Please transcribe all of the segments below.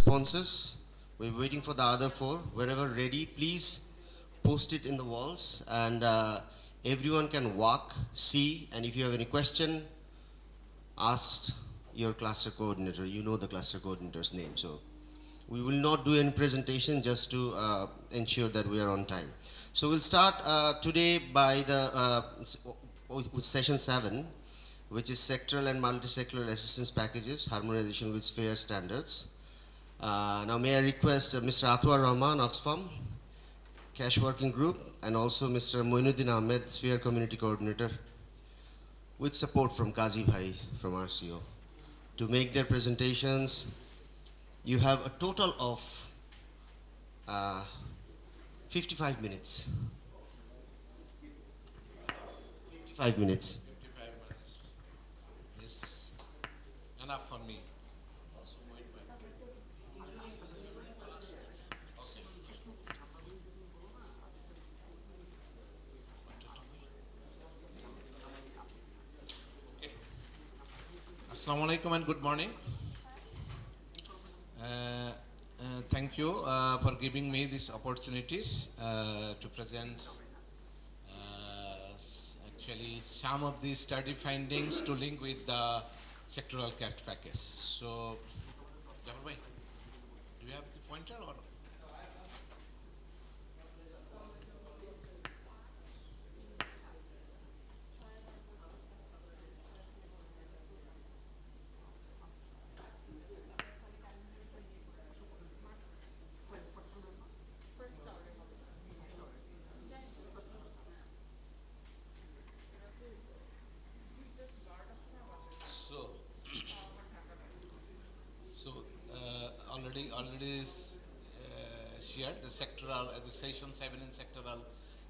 responses. We're waiting for the other four. Whenever ready, please post it in the walls, and everyone can walk, see, and if you have any question, ask your cluster coordinator. You know the cluster coordinator's name. So we will not do any presentation, just to ensure that we are on time. So we'll start today by with session 7, which is sectoral and multi-sectoral assistance packages, harmonization with fair standards. Now may I request Mr. Atwar Rahman, Oxfam, Cash Working Group, and also Mr. Moinuddin Ahmed, Sphere Community Coordinator, with support from Kazi Bhai from RCO, to make their presentations. You have a total of 55 minutes. 55 minutes. 55 minutes is enough for me. Assalamu alaikum and good morning. Thank you for giving me these opportunities to present actually some of the study findings to link with the sectoral CAFT package. So, Jafar bhai, do you have the pointer or? So, already shared the sectoral, the session 7 in sectoral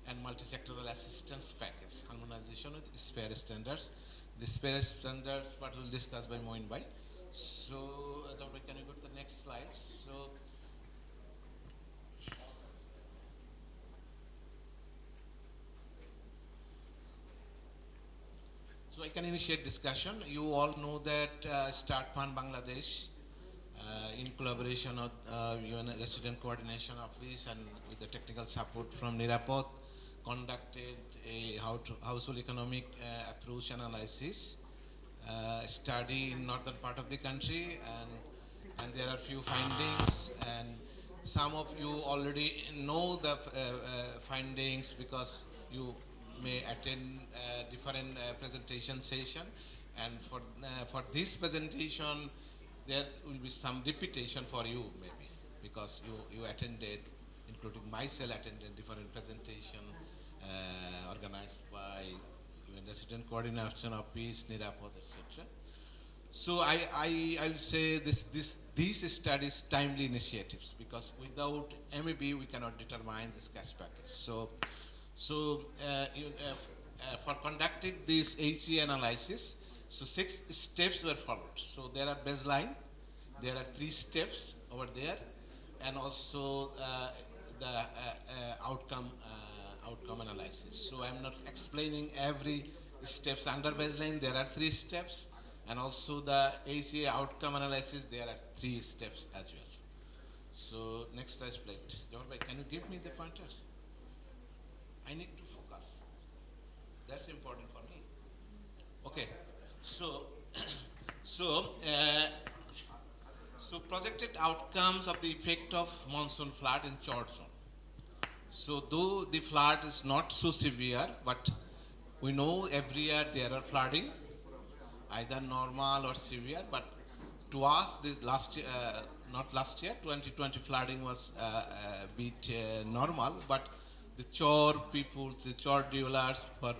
and multi-sectoral assistance package, harmonization with spare standards. The spare standards part will discuss by Moin Bhai. So, Dr. Can you go to the next slide? So I can initiate discussion. You all know that Start Fund Bangladesh, in collaboration with UN Resident Coordination Office and with the technical support from Nirapod, conducted a household economic approach analysis study in northern part of the country, and there are few findings, and some of you already know the findings because you may attend different presentation session, and for this presentation there will be some repetition for you maybe because you attended, including myself, attended different presentation organized by UN Resident Coordination Office, Nirapod, etc. So I'll say these studies timely initiatives because without MEB we cannot determine this gas package. For conducting this HE analysis, so 6 steps were followed. So there are baseline, there are 3 steps over there, and also the outcome analysis. So I'm not explaining every steps under baseline. There are 3 steps, and also the HE outcome analysis. There are 3 steps as well. So next slide, please. Can you give me the pointer? I need to focus. That's important for me. Okay. So, so projected outcomes of the effect of monsoon flood in Chor zone. So though the flood is not so severe, but we know every year there are flooding, either normal or severe. But to us, this not last year, 2020 flooding was a bit normal, but the Chor people, the Chor dwellers, for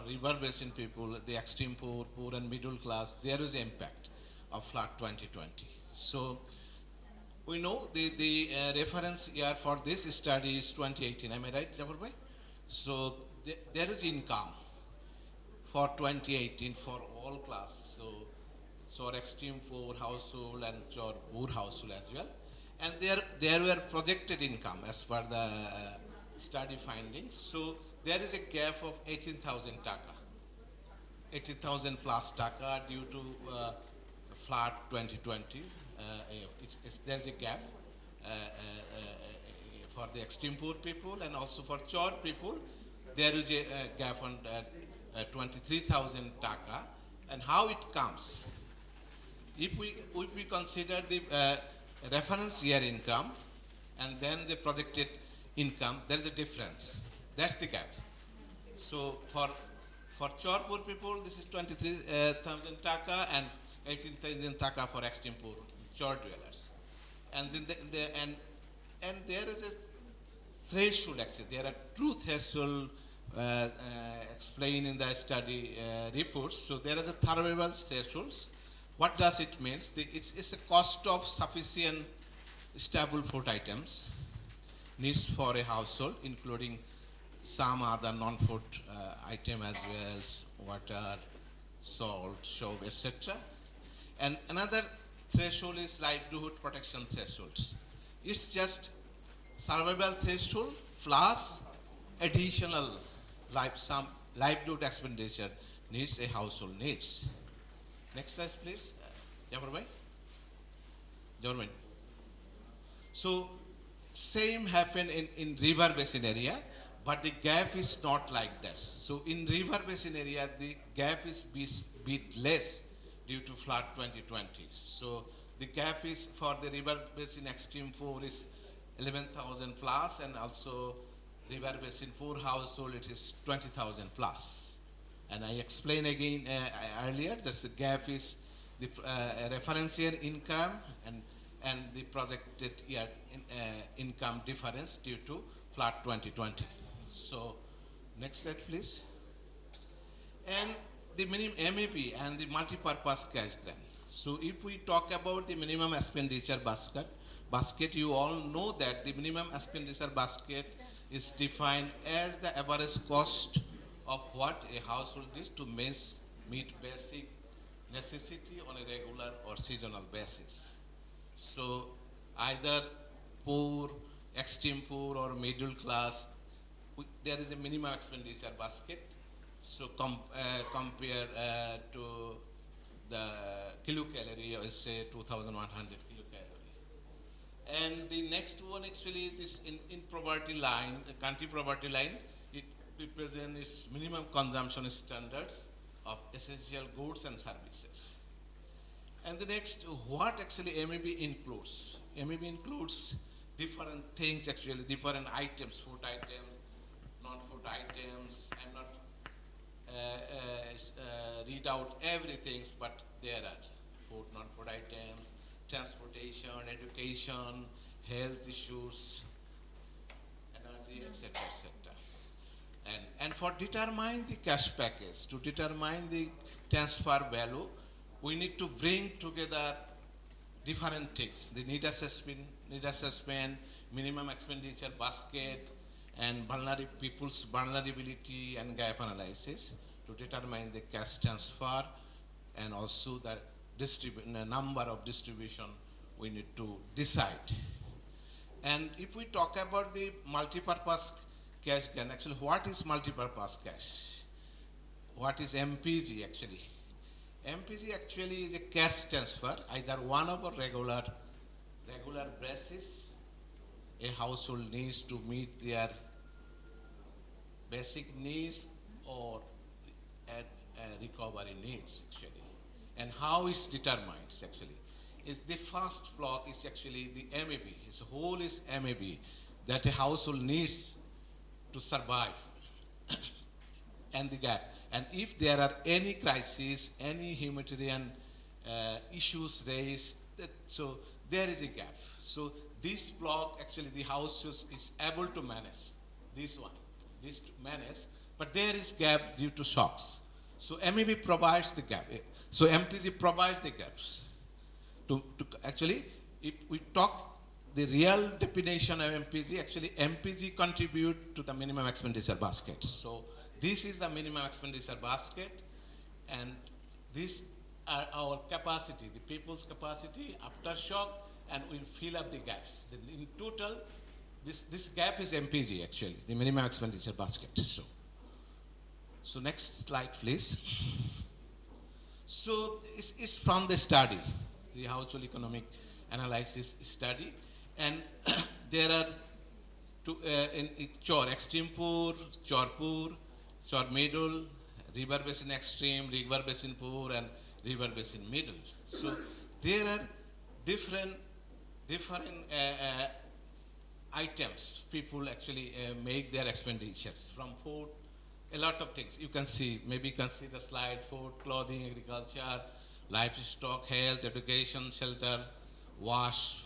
river basin people, the extreme poor and middle class, there is impact of flood 2020. So we know the reference year for this study is 2018. Am I right, Jafar bhai? So there is income for 2018 for all classes. So extreme poor household and Chor poor household as well. And there were projected income as per the study findings. So there is a gap of 18,000 taka, 18,000 plus taka due to flood 2020 there's a gap for the extreme poor people and also for chor people. There is a gap on 23,000 taka. And how it comes? If we consider the reference year income and then the projected income, there is a difference. That's the gap. So for chor poor people, this is 23,000 taka and 18,000 taka for extreme poor chor dwellers. And then and there is a threshold actually. There are two threshold explained in the study reports. So there is a survival thresholds. What does it mean? It's a cost of sufficient stable food items needs for a household, including some other non-food item as well as water, salt, soap, etc. And another threshold is livelihood protection thresholds. It's just survival threshold plus additional some livelihood expenditure needs a household needs. Next slide, please. Jafar bhai. Jafar bhai. So same happen in river basin area, but the gap is not like that. So in river basin area, the gap is bit less due to flood 2020. So the gap is for the river basin extreme 4 is 11,000 plus, and also river basin 4 household it is 20,000 plus. And I explained again earlier that the gap is the reference year income and the projected year income difference due to flood 2020. So next slide, please. And the minimum MAP and the multi-purpose cash grant. So if we talk about the minimum expenditure basket, you all know that the minimum expenditure basket is defined as the average cost of what a household needs to meet basic necessity on a regular or seasonal basis. So either poor, extreme poor or middle class, there is a minimum expenditure basket. So compare to the kilocalorie, or say 2,100 kilocalorie. And the next one actually this in poverty line, the country poverty line, it represents its minimum consumption standards of essential goods and services. And the next, what actually MAB includes? MAB includes different things actually, different items, food items, non-food items. I'm not read out everything, but there are food, non-food items, transportation, education, health issues, energy, etc., etc. And for determine the cash package, to determine the transfer value, we need to bring together different things: the need assessment, minimum expenditure basket, and people's vulnerability and gap analysis to determine the cash transfer, and also the number of distribution we need to decide. And if we talk about the multi-purpose cash grant, actually what is multi-purpose cash? What is MPG actually? MPG actually is a cash transfer, either one of a regular basis a household needs to meet their basic needs or recovery needs actually. And how it's determined actually is the first block is actually the MAB. Its whole is MAB that a household needs to survive and the gap. And if there are any crises, any humanitarian issues raised, so there is a gap. So this block actually the house is able to manage this one, this to manage, but there is gap due to shocks. So MAB provides the gap. So MPG provides the gaps. To actually, if we talk the real definition of MPG, actually MPG contribute to the minimum expenditure basket. So this is the minimum expenditure basket, and these are our capacity, the people's capacity after shock, and we'll fill up the gaps. In total, this gap is MPG actually, the minimum expenditure basket. So next slide, please. So it's from the study, the household economic analysis study. And there are in Chor, extreme poor, Chor poor, Chor middle, river basin extreme, river basin poor, and river basin middle. So there are different items people actually make their expenditures from food, a lot of things you can see, maybe you can see the slide: food, clothing, agriculture, livestock, health, education, shelter, wash,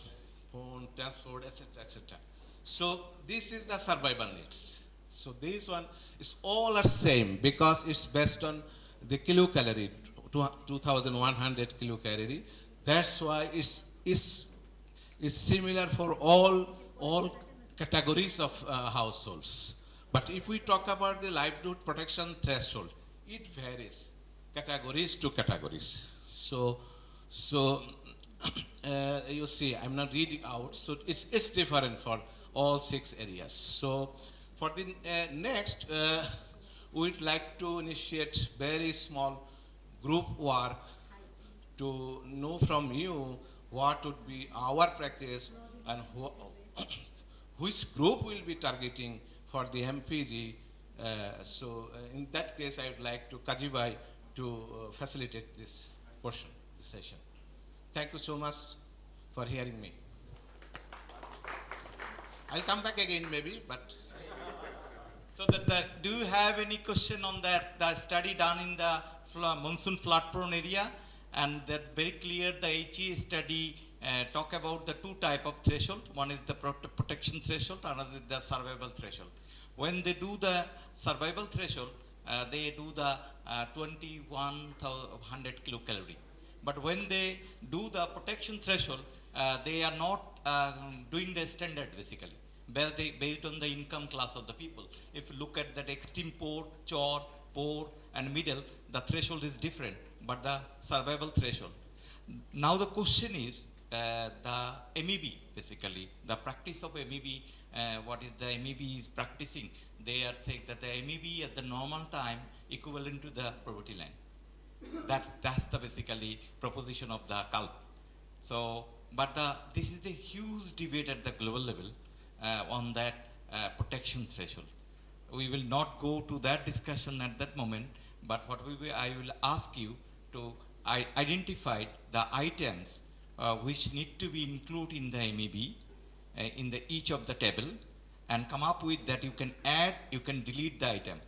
phone, transport, etc., etc. So this is the survival needs. So this one is all are same because it's based on the kilocalorie, 2100 kilocalorie. That's why is similar for all categories of households. But if we talk about the livelihood protection threshold, it varies categories to categories. So you see, I'm not reading out. So it's different for all 6 areas. So for the next, we'd like to initiate very small group work to know from you what would be our practice and which group will be targeting for the MPG. In that case, I would like to Kajibai to facilitate this portion, this session. Thank you so much for hearing me. I'll come back again maybe, but So do you have any question on that, the study done in the monsoon flood prone area? And that very clear, the HE study talk about the 2 type of threshold. One is the protection threshold, another is the survival threshold. When they do the survival threshold, they do the 2100 kilocalorie. But when they do the protection threshold, they are not doing the standard basically, based on the income class of the people. If you look at that extreme poor, chor, poor, and middle, the threshold is different, but the survival threshold. Now the question is the MEB basically, the practice of MEB. What is the MEB is practicing? They are saying that the MEB at the normal time equivalent to the poverty line. That's the basically proposition of the CULP. So, but this is a huge debate at the global level on that protection threshold. We will not go to that discussion at that moment, but I will ask you to identify the items which need to be included in the MEB in the each of the table, and come up with that. You can add, you can delete the item.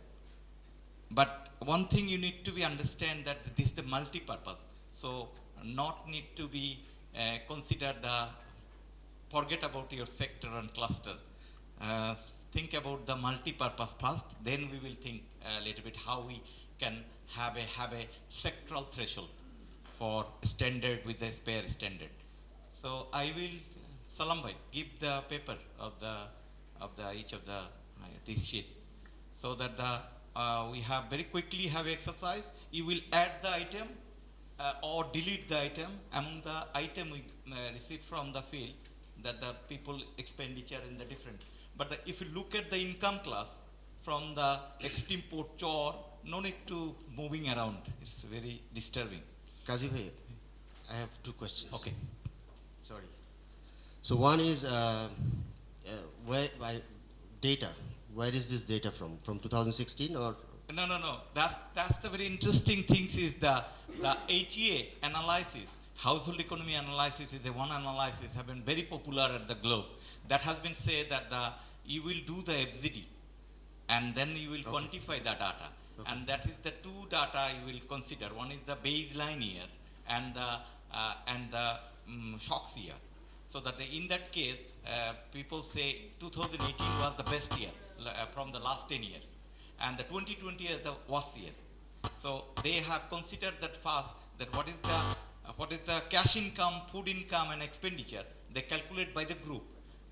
But one thing you need to be understand that this is the multi-purpose. So not need to be consider the, forget about your sector and cluster. Think about the multi-purpose first, then we will think a little bit how we can have a sectoral threshold for standard with the spare standard. So I will, Salam bhai, give the paper of each of the this sheet, so that we have very quickly have exercise. You will add the item or delete the item among the item we receive from the field, that the people expenditure in the different. But if you look at the income class from the extreme poor chore, no need to moving around. It's very disturbing. Kazi bhai, I have 2 questions. Okay. Sorry. So one is data. Where is this data from? From 2016 or? No. That's the very interesting things is the HEA analysis, household economy analysis is the one analysis have been very popular at the globe. That has been said that you will do the FGD and then you will quantify the data. Okay. And that is the 2 data you will consider. One is the baseline year and the shocks year. So that in that case, people say 2018 was the best year from the last 10 years. And the 2020 is the worst year. So they have considered that first, that what is the cash income, food income, and expenditure. They calculate by the group,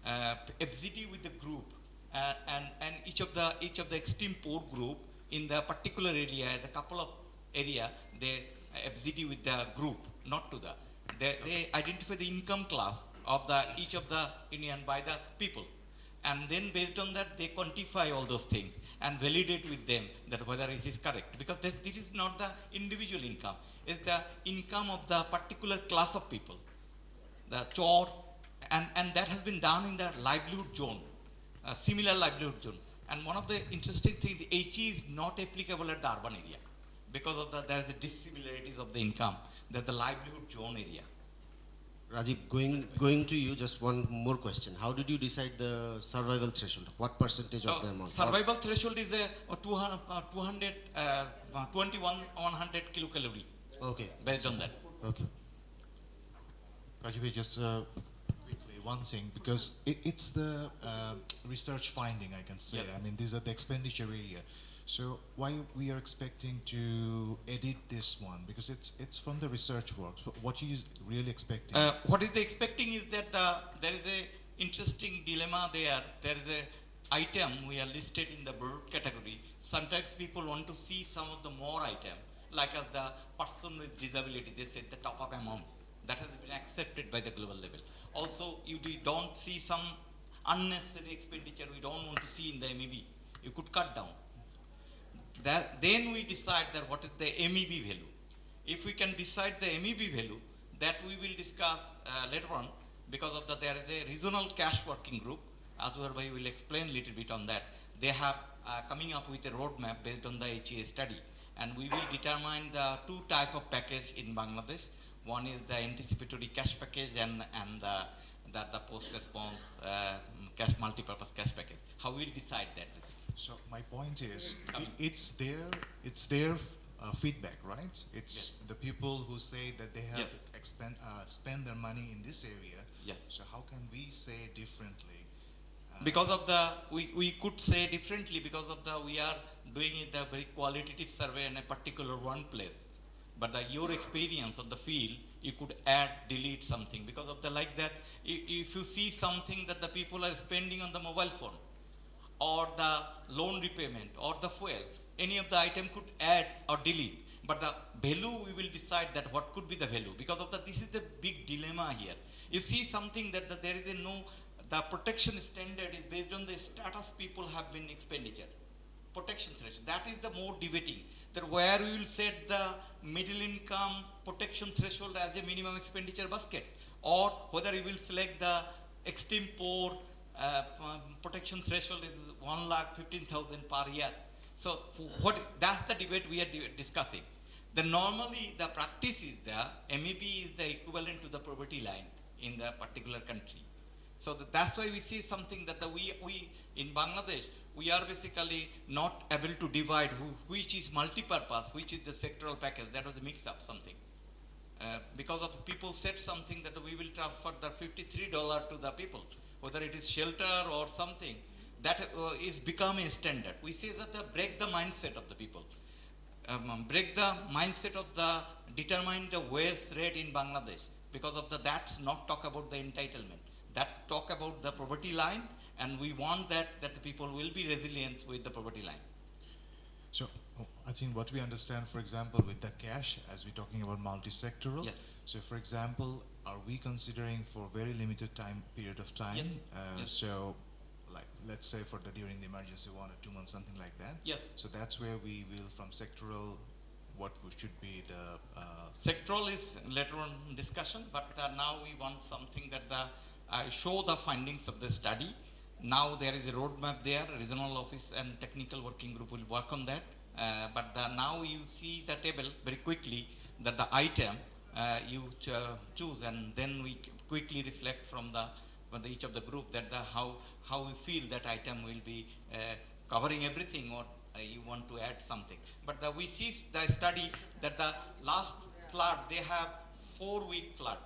FGD with the group, and each of the extreme poor group in the particular area, the couple of area, they FGD with the group, not to the. They identify the income class of each of the union by the people. And then based on that, they quantify all those things and validate with them that whether it is correct. Because this is not the individual income, it's the income of the particular class of people. the chore, and that has been done in the livelihood zone, similar livelihood zone. And one of the interesting things, the HE is not applicable at the urban area because of there is the dissimilarities of the income. There's the livelihood zone area. Rajiv, going to you, just one more question. How did you decide the survival threshold? What percentage of the amount? Survival threshold is a 2100 kilocalorie. Okay. Based on that. Okay. Rajiv, just quickly one thing, because it's the research finding, I can say. Yes. I mean, these are the expenditure area. So why we are expecting to edit this one? Because it's from the research work. So what are you really expecting? What is the expecting is that there is a interesting dilemma there. There is a item we are listed in the bird category. Sometimes people want to see some of the more item, like as the person with disability, they said the top up amount. That has been accepted by the global level. Also, you don't see some unnecessary expenditure we don't want to see in the MEB. You could cut down. Then we decide that what is the MEB value. If we can decide the MEB value, that we will discuss later on, because of that there is a regional cash working group. Azwarbhai will explain a little bit on that. They have coming up with a roadmap based on the HA study, and we will determine the two type of package in Bangladesh. One is the anticipatory cash package and the post-response cash multi-purpose cash package. How we will decide that? So my point is, it's their feedback, right? It's the people who say that they have spend their money in this area. Yes. So how can we say differently? Because of we could say differently because of we are doing it a very qualitative survey in a particular one place. But your experience of the field, you could add, delete something because of like that. If you see something that the people are spending on the mobile phone, or the loan repayment, or the fuel, any of the item could add or delete. But the value, we will decide that what could be the value. Because of this is the big dilemma here. You see something that there is the protection standard is based on the status people have been expenditure. Protection threshold, that is the more debating. That where we will set the middle income protection threshold as a minimum expenditure basket, or whether we will select the extreme poor protection threshold is 1,15,000 per year. So that's the debate we are discussing. Normally the practice is MEB is the equivalent to the poverty line in the particular country. So that's why we see something that we in Bangladesh, we are basically not able to divide which is multi-purpose, which is the sectoral package. That was a mix-up something. Because of people said something that we will transfer the $53 to the people, whether it is shelter or something, that is becoming a standard. We say that break the mindset of the people. Break the mindset of determine the wage rate in Bangladesh. Because of that's not talk about the entitlement. That talk about the poverty line, and we want that the people will be resilient with the poverty line. So I think what we understand, for example, with the cash, as we're talking about multi-sectoral. Yes. So for example, are we considering for very limited period of time? Yes. Yes. So like, let's say during the emergency 1 or 2 months, something like that. Yes. So that's where we will, from sectoral, what should be the... Sectoral is later on discussion, but now we want something that show the findings of the study. Now there is a roadmap there, regional office and technical working group will work on that. But now you see the table very quickly that the item you choose, and then we quickly reflect from each of the group that how we feel that item will be covering everything, or you want to add something. But we see the study that the last flood, they have 4-week flood.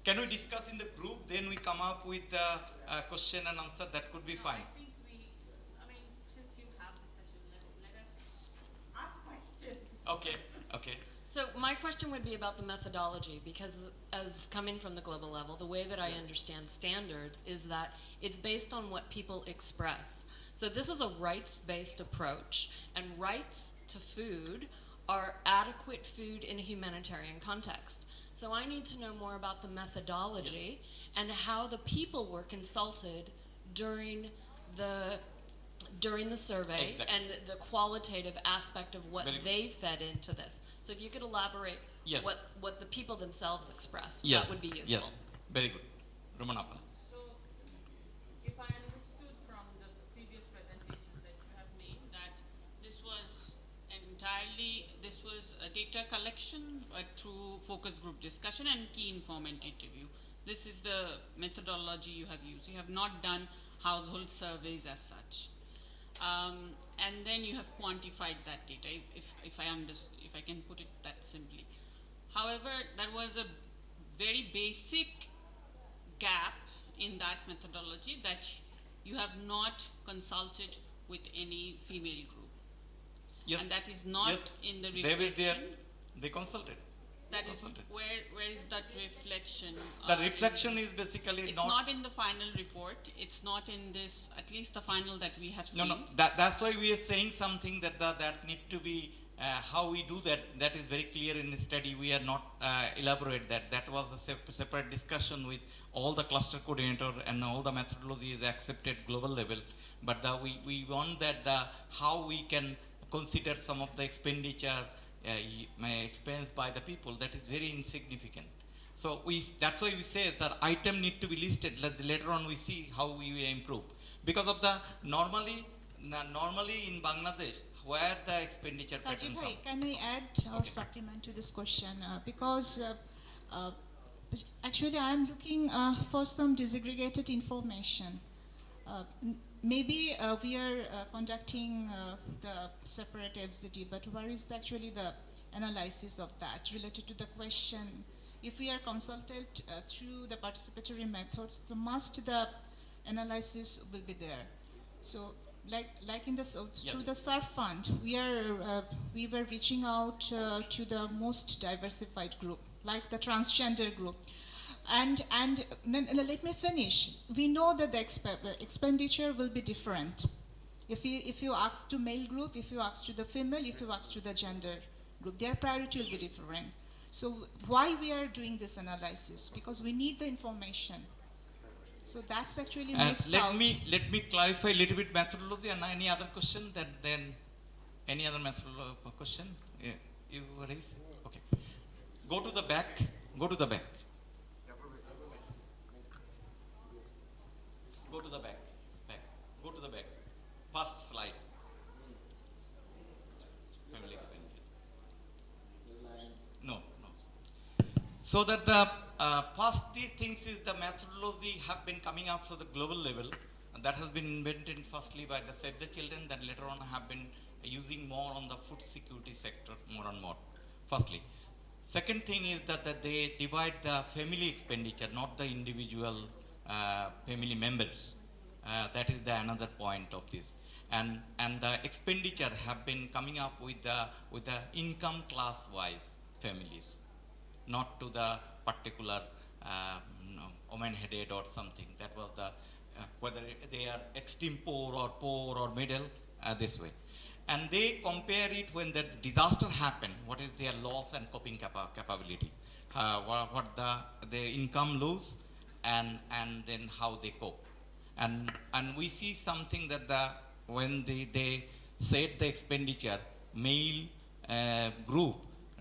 Can we discuss in the group, then we come up with the question and answer? That could be fine. I think since you have the session, let us ask questions. Okay. So my question would be about the methodology, because as coming from the global level, the way that I understand standards is that it's based on what people express. So this is a rights-based approach, and rights to food are adequate food in a humanitarian context. So I need to know more about the methodology and how the people were consulted during the survey, Exactly. and the qualitative aspect of what they fed into this. So if you could elaborate Yes. what the people themselves express. Yes. That would be useful. Yes. Very good. Romanapa. So, if I understood from the previous presentation that you have made, that this was this was a data collection through focus group discussion and key informant interview. This is the methodology you have used. You have not done household surveys as such. And then you have quantified that data, if I can put it that simply. However, there was a very basic gap in that methodology, that you have not consulted with any female group. Yes. And that is not yes. in the They were there. reflection. They consulted. That is, Consulted. where is that reflection? The reflection is basically It's not in the final report. It's not in this, at least the final that we have seen. No. That's why we are saying something that that need to be how we do that. That is very clear in the study. We are not elaborate that. That was a separate discussion with all the cluster coordinator, and all the methodology is accepted global level. But we want that how we can consider some of the expenditure expense by the people, that is very insignificant. So that's why we say that item need to be listed. Later on we see how we will improve. Because of the normally in Bangladesh, where the expenditure Kaji pattern bhai, come. can I add or supplement to this question? Because actually I am looking for some disaggregated information. Maybe we are conducting the separate FZD, but where is actually the analysis of that related to the question? If we are consulted through the participatory methods, the analysis will be there. So, like in this through the SURF fund, we were reaching out to the most diversified group, like the transgender group. And let me finish. We know that the expenditure will be different. If you ask to male group, if you ask to the female, if you ask to the gender group, their priority will be different. So why we are doing this analysis? Because we need the information. So that's actually missed out. Let me clarify a little bit methodology. And any other question? Then any other methodology question? Yeah, you raise? Okay. Go to the back. Go to the back. Go to the back. Go to the back. First slide. Family expenditure. No. So that the first things is the methodology have been coming up to the global level, and that has been invented firstly by the Save the Children, that later on have been using more on the food security sector more and more. Firstly. Second thing is that they divide the family expenditure, not the individual family members. That is the another point of this. And the expenditure have been coming up with the income class wise families, not to the particular woman headed or something. That was the whether they are extreme poor or middle, this way. And they compare it when the disaster happened, what is their loss and coping capability, what the income lose, and then how they cope. And we see something that when they set the expenditure, male group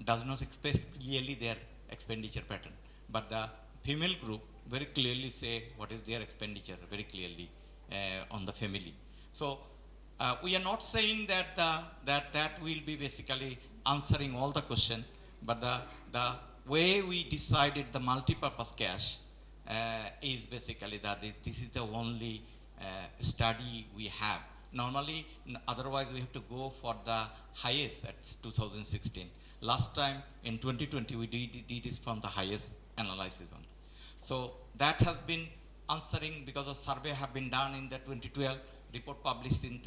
does not express clearly their expenditure pattern, but the female group very clearly say what is their expenditure very clearly on the family. So we are not saying that that will be basically answering all the question, but the way we decided the multi-purpose cash is basically that this is the only study we have. Normally, otherwise we have to go for the highest at 2016. Last time in 2020 we did this from the highest analysis one. So that has been answering because the survey have been done in the 2012 report published in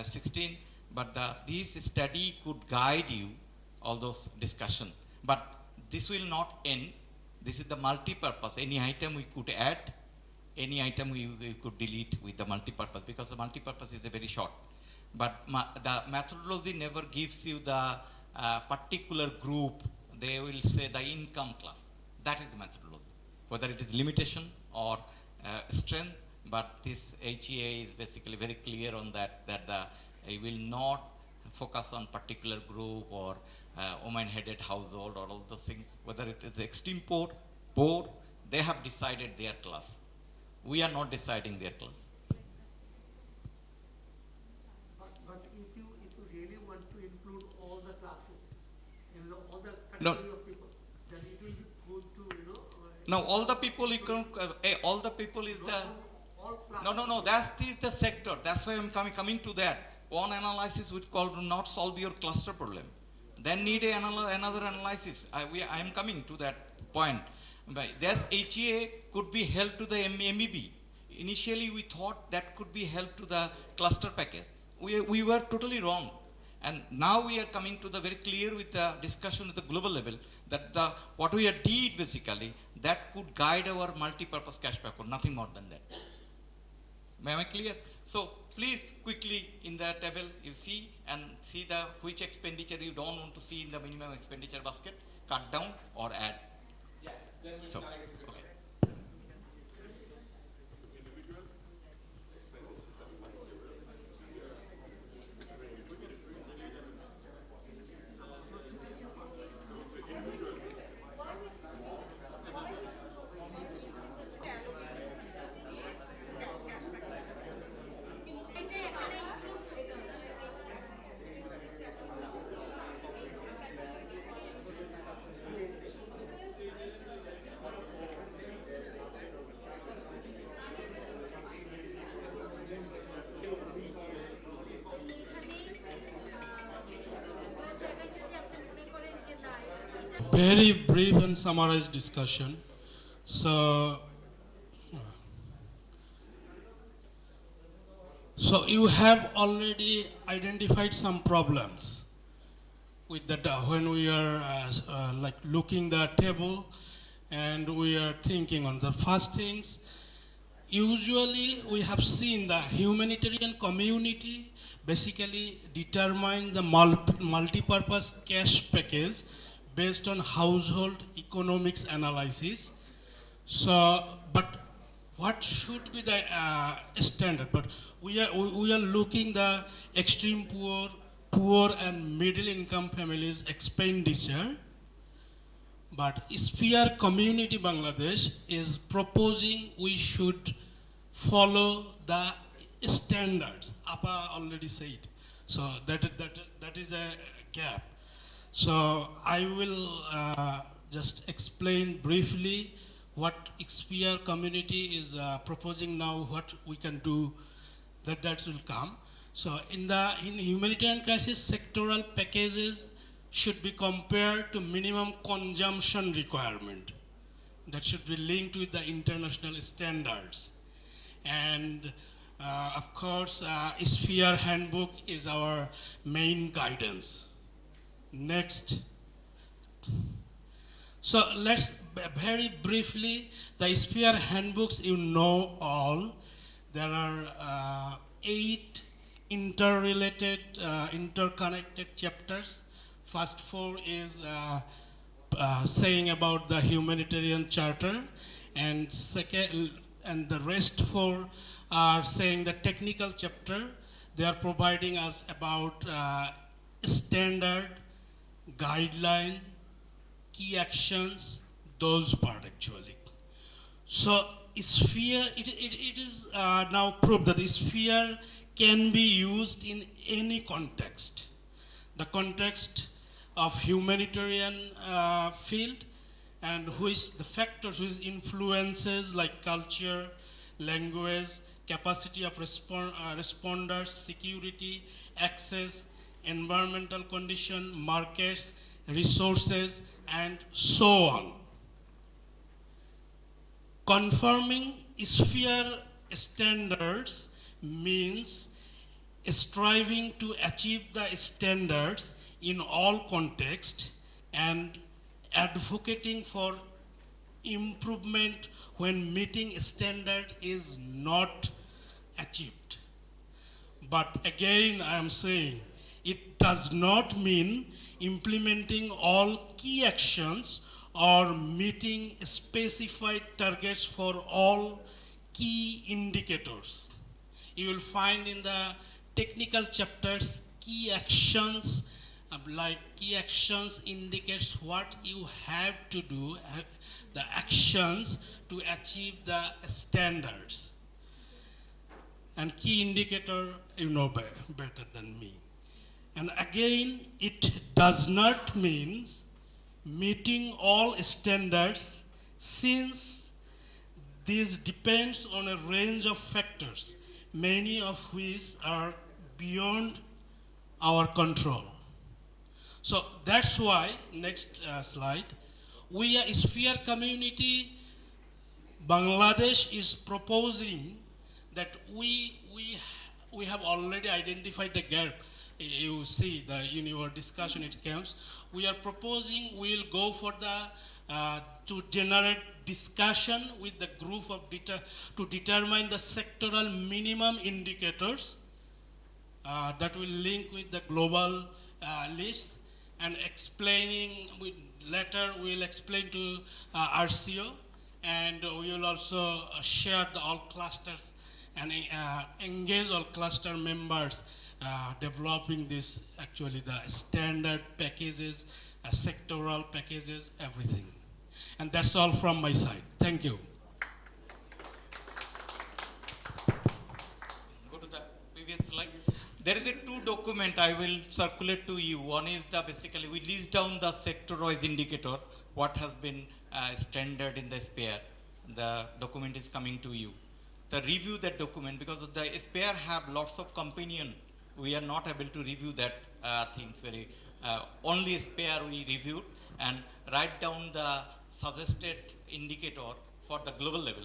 16. But this study could guide you all those discussion. But this will not end. This is the multi-purpose. Any item we could add, any item we could delete with the multi-purpose, because the multi-purpose is a very short. But the methodology never gives you the particular group. They will say the income class. That is the methodology. Whether it is limitation or strength, but this HEA is basically very clear on that it will not focus on particular group or woman-headed household or all those things, whether it is extreme poor, they have decided their class. We are not deciding their class. But if you really want to include all the classes, all the No. category of people, then it will be good to, Now all the people you can, all the people is the, all classes. no, that's the sector. That's why I'm coming to that. One analysis would call to not solve your cluster problem. Then need another analysis. I am coming to that point. But there's HEA could be help to the MEB. Initially we thought that could be help to the cluster package. We were totally wrong. And now we are coming to the very clear with the discussion at the global level that what we did basically that could guide our multi-purpose cash package, nothing more than that. Am I clear? So please quickly in the table you see and see the which expenditure you don't want to see in the minimum expenditure basket, cut down or add. Yeah, then we'll So, okay. Very brief and summarized discussion. So you have already identified some problems with the when we are like looking the table and we are thinking on the first things. Usually we have seen the humanitarian community basically determine the multi-purpose cash package based on household economics analysis. So, but what should be the standard? But we are looking the extreme poor and middle income families expenditure. But Sphere Community Bangladesh is proposing we should follow the standards. Apa already said. So that is a gap. So I will just explain briefly what Sphere Community is proposing now, what we can do, that will come. So in humanitarian crisis, sectoral packages should be compared to minimum consumption requirement. That should be linked with the international standards. And of course, Sphere Handbook is our main guidance. Next. So let's very briefly, the Sphere Handbooks you know all. There are 8 interrelated, interconnected chapters. First 4 is saying about the Humanitarian Charter, and the rest 4 are saying the technical chapter. They are providing us about standard, guideline, key actions, those part actually. So Sphere, it is now proved that Sphere can be used in any context. The context of humanitarian field, and which the factors which influences like culture, language, capacity of responders, security, access, environmental condition, markets, resources, and so on. Confirming Sphere standards means striving to achieve the standards in all contexts and advocating for improvement when meeting standard is not achieved. But again, I am saying it does not mean implementing all key actions or meeting specified targets for all key indicators. You will find in the technical chapters key actions, like key actions indicates what you have to do, the actions to achieve the standards. And key indicator, you know better than me. And again, it does not mean meeting all standards, since this depends on a range of factors, many of which are beyond our control. So that's why, next slide, we a sphere community Bangladesh is proposing that we have already identified the gap. You see in your discussion it comes. We are proposing we'll go for the to generate discussion with the group of to determine the sectoral minimum indicators that will link with the global list, and explaining later we'll explain to RCO, and we will also share all clusters and engage all cluster members developing this, actually the standard packages, sectoral packages, everything. And that's all from my side. Thank you. Go to the previous slide. There is a two document I will circulate to you. One is the basically we list down the sector-wise indicator, what has been standard in the SPARE. The document is coming to you. The review that document, because the SPARE have lots of companion. We are not able to review that things very, only SPARE we reviewed and write down the suggested indicator for the global level.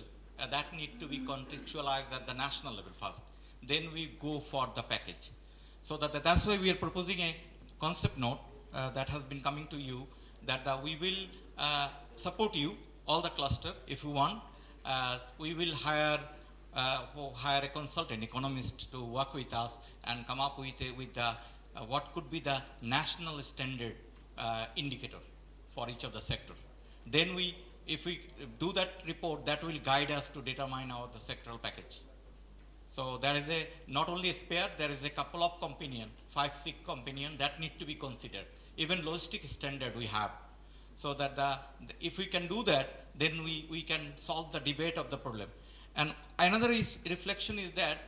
That need to be contextualized at the national level first. Then we go for the package. So that's why we are proposing a concept note that has been coming to you, that we will support you, all the cluster, if you want. We will hire a consultant, economist to work with us and come up with what could be the national standard indicator for each of the sector. Then if we do that report, that will guide us to determine the sectoral package. So there is not only a SPARE, there is a couple of companion, 5-6 companion that need to be considered. Even logistic standard we have. So that if we can do that, then we can solve the debate of the problem. And another reflection is that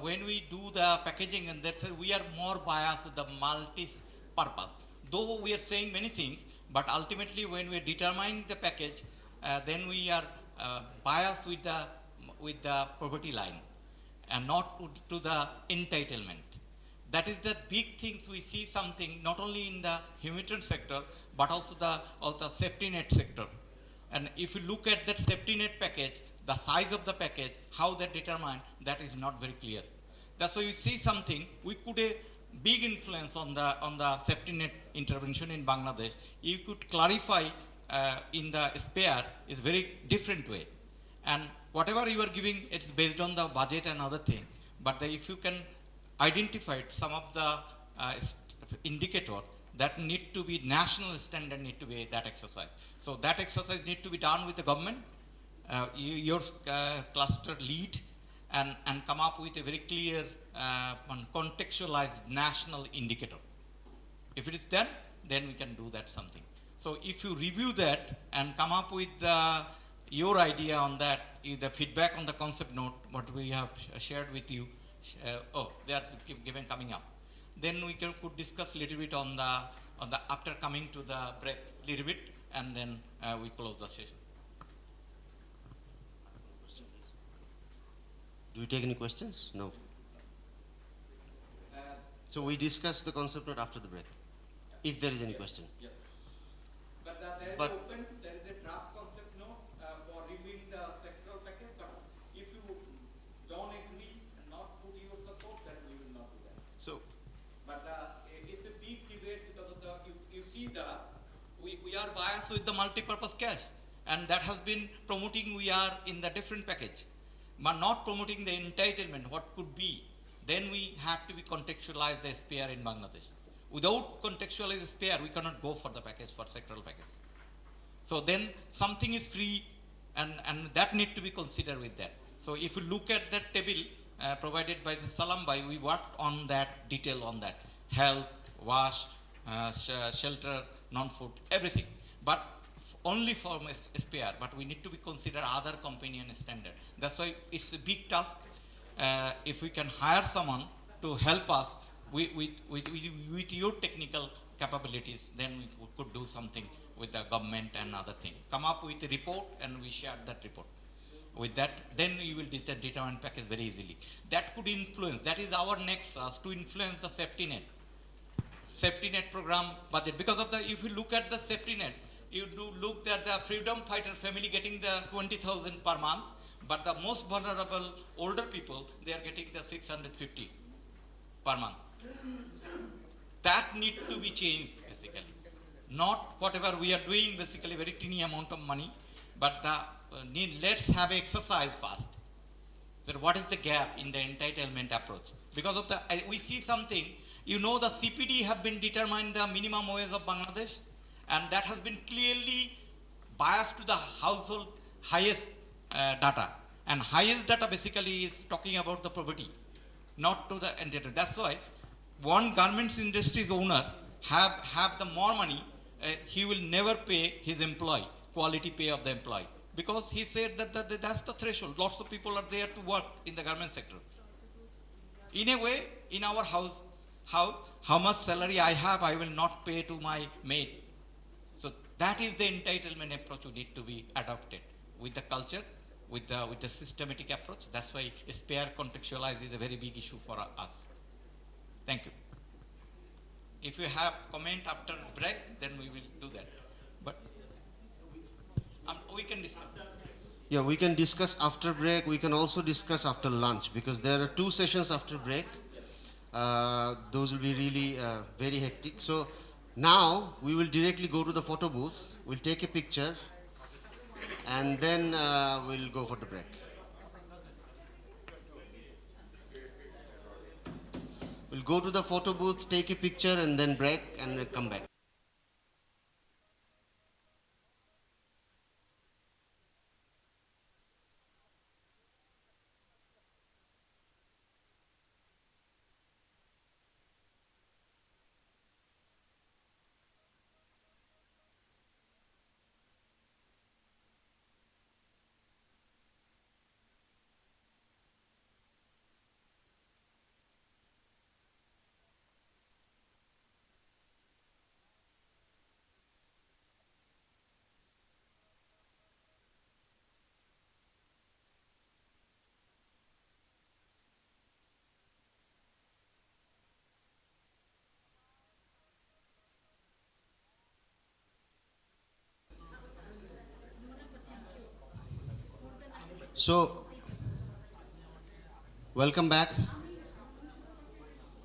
when we do the packaging, and we are more biased with the multi-purpose. Though we are saying many things, but ultimately when we are determining the package, then we are biased with the poverty line, and not to the entitlement. That is the big things we see something not only in the humanitarian sector, but also the safety net sector. And if you look at that safety net package, the size of the package, how that determined, that is not very clear. That's why you see something, we could a big influence on the safety net intervention in Bangladesh. You could clarify in the SPARE is very different way. And whatever you are giving, it's based on the budget and other thing. But if you can identify some of the indicator that need to be national standard, need to be that exercise. So that exercise need to be done with the government, your cluster lead, and come up with a very clear contextualized national indicator. If it is done, then we can do that something. So if you review that and come up with your idea on that, the feedback on the concept note, what we have shared with you, they are coming up. Then we could discuss a little bit on the after coming to the break, little bit, and then we close the session. Do you take any questions? No. So we discuss the concept note after the break, if there is any question. Yes. But there is a draft concept note for reviewing the sectoral package. But if you don't agree and not put your support, then we will not do that. So, but it's a big debate because of you see we are biased with the multi-purpose cash, and that has been promoting we are in the different package, but not promoting the entitlement, what could be. Then we have to be contextualize the SPARE in Bangladesh. Without contextualized SPARE, we cannot go for the package, for sectoral package. So then something is free, and that need to be considered with that. So if you look at that table provided by the Salam Bhai, we worked on that detail on that. health, wash, shelter, non-food, everything. But only for SPR, but we need to be consider other companion standard. That's why it's a big task. If we can hire someone to help us with your technical capabilities, then we could do something with the government and other thing. Come up with a report and we share that report. With that, then you will determine package very easily. That could influence, that is our next task, to influence the safety net program budget. Because of the, if you look at the safety net, you do look at the freedom fighter family getting the 20,000 per month, but the most vulnerable older people, they are getting the 650 per month. That need to be changed basically. Not whatever we are doing basically very teeny amount of money, but the let's have an exercise first. So what is the gap in the entitlement approach? Because of the, we see something, you know, the CPD have been determined the minimum wage of Bangladesh, and that has been clearly biased to the household highest data. And highest data basically is talking about the poverty, not to the entitlement. That's why one garments industry's owner have the more money, he will never pay his employee, quality pay of the employee. Because he said that, that's the threshold. Lots of people are there to work in the garment sector. In a way, in our house, how much salary I have, I will not pay to my maid. So that is the entitlement approach we need to be adopted with the culture, with the systematic approach. That's why spare contextualize is a very big issue for us. Thank you. If you have comment after break, then we will do that. But we can discuss. Yeah, we can discuss after break. We can also discuss after lunch because there are 2 sessions after break. Those will be really very hectic. So now we will directly go to the photo booth. We'll take a picture and then we'll go for the break. We'll go to the photo booth, take a picture and then break and then come back. So, welcome back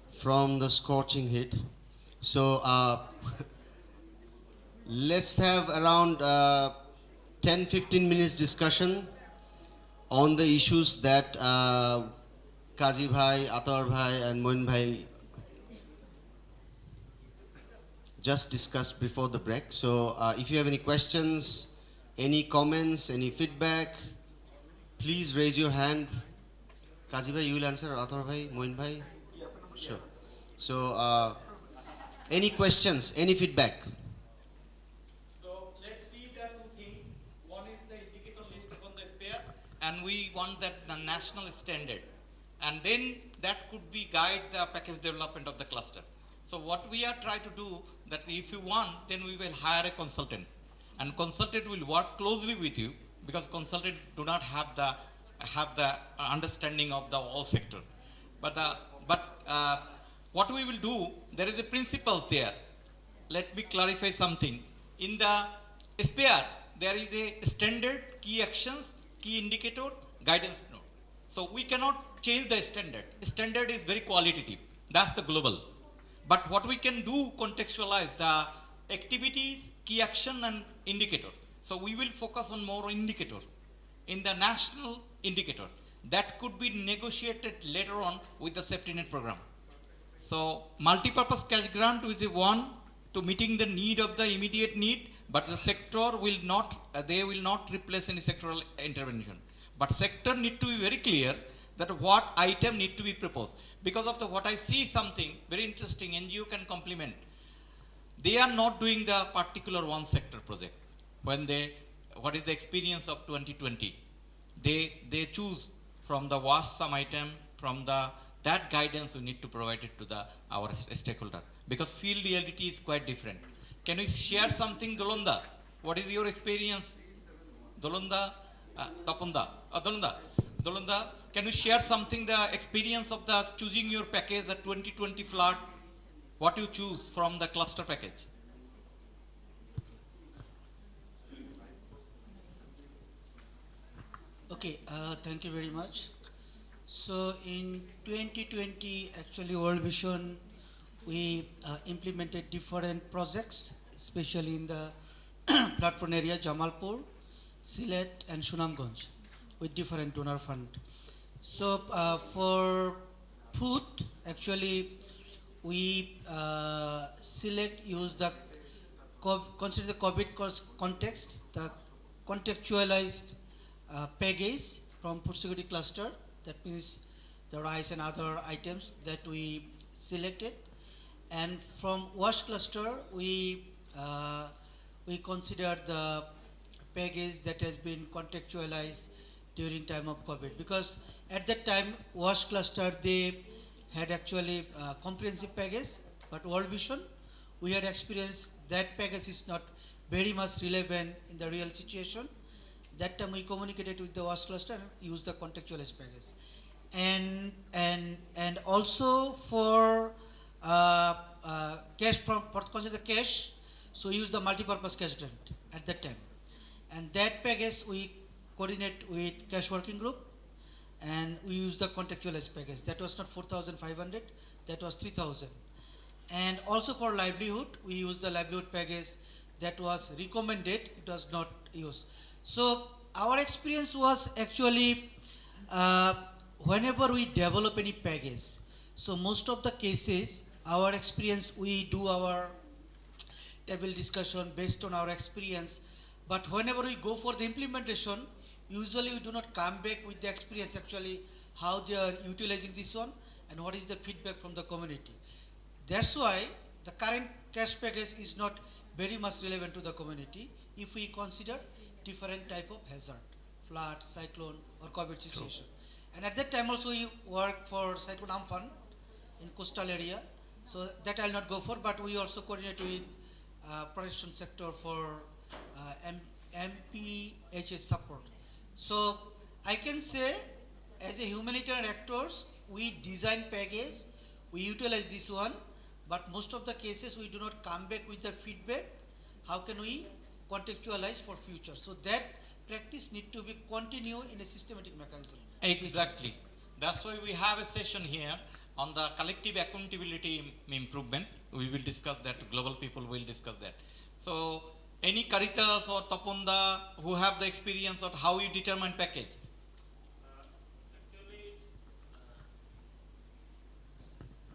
from the scorching heat. So, let's have around 10-15 minutes discussion on the issues that Kazi Bhai, Atar Bhai and Moin Bhai just discussed before the break. So, if you have any questions, any comments, any feedback, please raise your hand. Kazi Bhai, you will answer. Atar Bhai, Moin Bhai? Sure. So, any questions, any feedback? So let's see the 2 things. One is the indicator list on the spare, and we want that the national standard. And then that could be guide the package development of the cluster. So what we are trying to do, that if you want, then we will hire a consultant. And consultant will work closely with you, because consultant do not have the understanding of the all sector. But what we will do, there is a principles there. Let me clarify something. In the SPR, there is a standard, key actions, key indicator, guidance node. So we cannot change the standard. Standard is very qualitative. That's the global. But what we can do, contextualize the activities, key action and indicator. So we will focus on more indicators. In the national indicator, that could be negotiated later on with the safety net program. So multi-purpose cash grant is one to meeting the need of the immediate need, but the sector will not, they will not replace any sectoral intervention. But sector need to be very clear that what item need to be proposed. Because of the what I see something very interesting, NGO can complement. They are not doing the particular one sector project. When they, what is the experience of 2020? They choose from the wash some item, from the, that guidance we need to provide it to the, our stakeholder. Because field reality is quite different. Can you share something, Dolonda? What is your experience? Dolonda, Tapunda, Dolonda, can you share something, the experience of the choosing your package, the 2020 flood, what you choose from the cluster package? Okay, thank you very much. So in 2020, actually World Vision, we implemented different projects, especially in the platform area, Jamalpur, Sylhet and Sunamganj, with different donor fund. So for food, actually we use the consider the COVID context, the contextualized package from food security cluster. That means the rice and other items that we selected. And from wash cluster, we considered the package that has been contextualized during time of COVID, because at that time wash cluster they had actually comprehensive package, but World Vision we had experienced that package is not very much relevant in the real situation. That time we communicated with the wash cluster and used the contextualized package. And also for cash, for consider cash, so we use the multi-purpose cash grant at that time. And that package we coordinate with cash working group, and we use the contextualized package. That was not 4,500, that was 3,000. And also for livelihood, we use the livelihood package that was recommended, it was not used. So our experience was actually whenever we develop any package, so most of the cases, our experience, we do our table discussion based on our experience. But whenever we go for the implementation, usually we do not come back with the experience actually how they are utilizing this one and what is the feedback from the community. That's why the current cash package is not very much relevant to the community if we consider different type of hazard, flood, cyclone or COVID situation. True. And at that time also we work for Cyclone Amphan in coastal area. So that I'll not go for, but we also coordinate with protection sector for MPHS support. So I can say as a humanitarian actors, we design package, we utilize this one, but most of the cases we do not come back with the feedback. How can we contextualize for future? So that practice need to be continue in a systematic mechanism. Exactly. That's why we have a session here on the collective accountability improvement. We will discuss that, global people will discuss that. So any Karitas or Tapunda who have the experience of how you determine package?